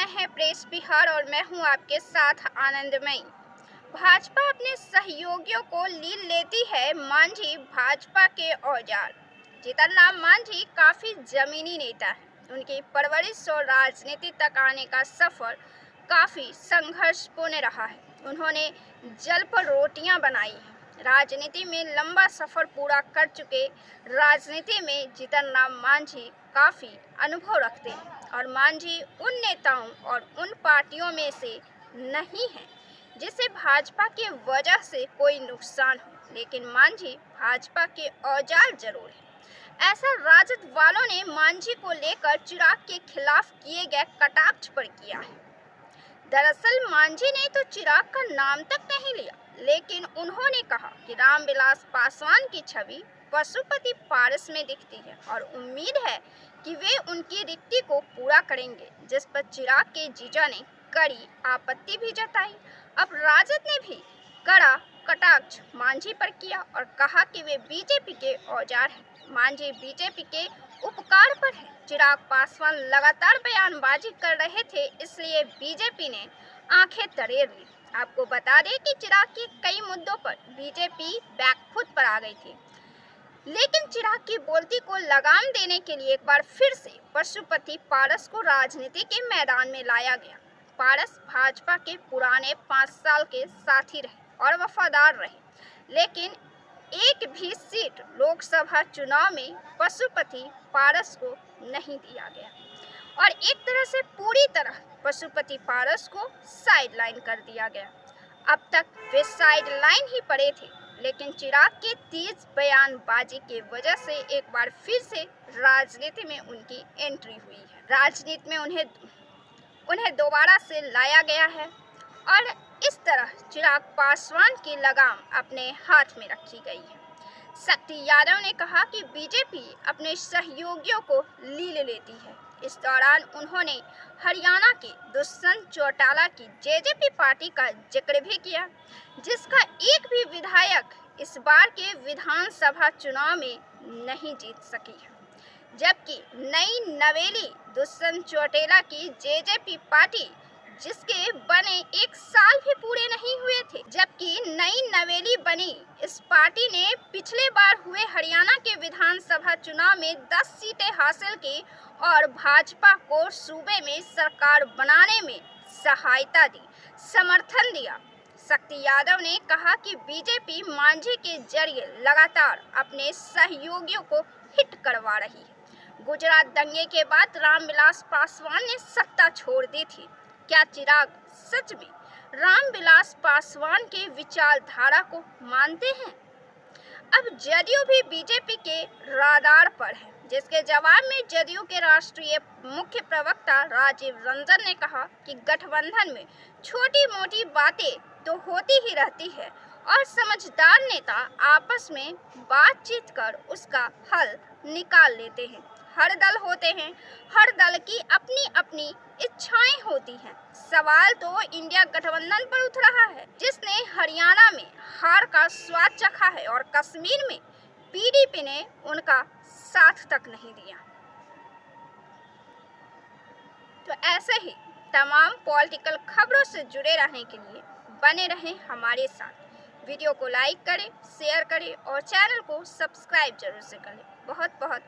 रहे हैं प्रेस बिहार और मैं हूं आपके साथ आनंदमयी। भाजपा अपने सहयोगियों को लील लेती है मांझी भाजपा के औजार। जीतनराम मांझी काफी जमीनी नेता है। उनकी परवरिश और राजनीति तक आने का सफर काफी संघर्षपूर्ण रहा है। उन्होंने जल पर रोटियां बनाई हैं। राजनीति में लंबा सफर पूरा कर चुके राजनीति में जीतनराम मांझी काफी अनुभव रखते हैं और मांझी उन नेताओं और उन पार्टियों में से नहीं है जिसे भाजपा की वजह से कोई नुकसान हो, लेकिन मांझी भाजपा के औजार जरूर है। ऐसा राजद वालों ने मांझी को लेकर चिराग के खिलाफ किए गए कटाक्ष पर किया है। दरअसल मांझी ने तो चिराग का नाम तक नहीं लिया, लेकिन उन्होंने कहा कि रामविलास पासवान की छवि पशुपति पारस में दिखती है और उम्मीद है कि वे उनकी रिक्ति को पूरा करेंगे, जिस पर चिराग के जीजा ने कड़ी आपत्ति भी जताई। अब राजद ने भी कड़ा कटाक्ष मांझी पर किया और कहा कि वे बीजेपी के औजार हैं। मांझी बीजेपी के उपकार पर है। चिराग पासवान लगातार बयानबाजी कर रहे थे, इसलिए बीजेपी ने आंखें तरेर ली। आपको बता दें कि चिराग के कई मुद्दों पर बीजेपी बैकफुट पर आ गई थी, लेकिन चिराग की बोलती को लगाम देने के लिए एक बार फिर से पशुपति पारस को राजनीति के मैदान में लाया गया। पारस भाजपा के पुराने 5 साल के साथी रहे और वफादार रहे, लेकिन एक भी सीट लोकसभा चुनाव में पशुपति पारस को नहीं दिया गया और एक तरह से पूरी तरह पशुपति पारस को साइडलाइन कर दिया गया। अब तक वे साइडलाइन ही पड़े थे, लेकिन चिराग की तेज बयानबाजी की वजह से एक बार फिर से राजनीति में उनकी एंट्री हुई है। राजनीति में उन्हें दोबारा से लाया गया है और इस तरह चिराग पासवान की लगाम अपने हाथ में रखी गई है। शक्ति यादव ने कहा कि बीजेपी अपने सहयोगियों को लील लेती है। इस दौरान उन्होंने हरियाणा के दुष्यंत चौटाला की जेजेपी पार्टी का जिक्र भी किया, जिसका एक भी विधायक इस बार के विधानसभा चुनाव में नहीं जीत सकी है, जबकि नई नवेली दुष्यंत चौटाला की जेजेपी पार्टी जिसके बने 1 साल भी पूरे नहीं हुए थे, जबकि नई नवेली बनी इस पार्टी ने पिछले बार हुए हरियाणा के विधानसभा चुनाव में 10 सीटें हासिल की और भाजपा को सूबे में सरकार बनाने में सहायता दी, समर्थन दिया। शक्ति यादव ने कहा कि बीजेपी मांझी के जरिए लगातार अपने सहयोगियों को हिट करवा रही है। गुजरात दंगे के बाद रामविलास पासवान ने सत्ता छोड़ दी थी। क्या चिराग सच में रामविलास पासवान के विचारधारा को मानते हैं? अब जदयू भी बीजेपी के राडार पर है, जिसके जवाब में जदयू के राष्ट्रीय मुख्य प्रवक्ता राजीव रंजन ने कहा कि गठबंधन में छोटी मोटी बातें तो होती ही रहती है और समझदार नेता आपस में बातचीत कर उसका हल निकाल लेते हैं। हर दल होते हैं, हर दल की अपनी अपनी इच्छाएं होती हैं। सवाल तो इंडिया गठबंधन पर उठ रहा है, जिसने हरियाणा में हार का स्वाद चखा है और कश्मीर में पीडीपी ने उनका साथ तक नहीं दिया। तो ऐसे ही तमाम पॉलिटिकल खबरों से जुड़े रहने के लिए बने रहें हमारे साथ। वीडियो को लाइक करें, शेयर करें और चैनल को सब्सक्राइब जरूर से करें। बहुत बहुत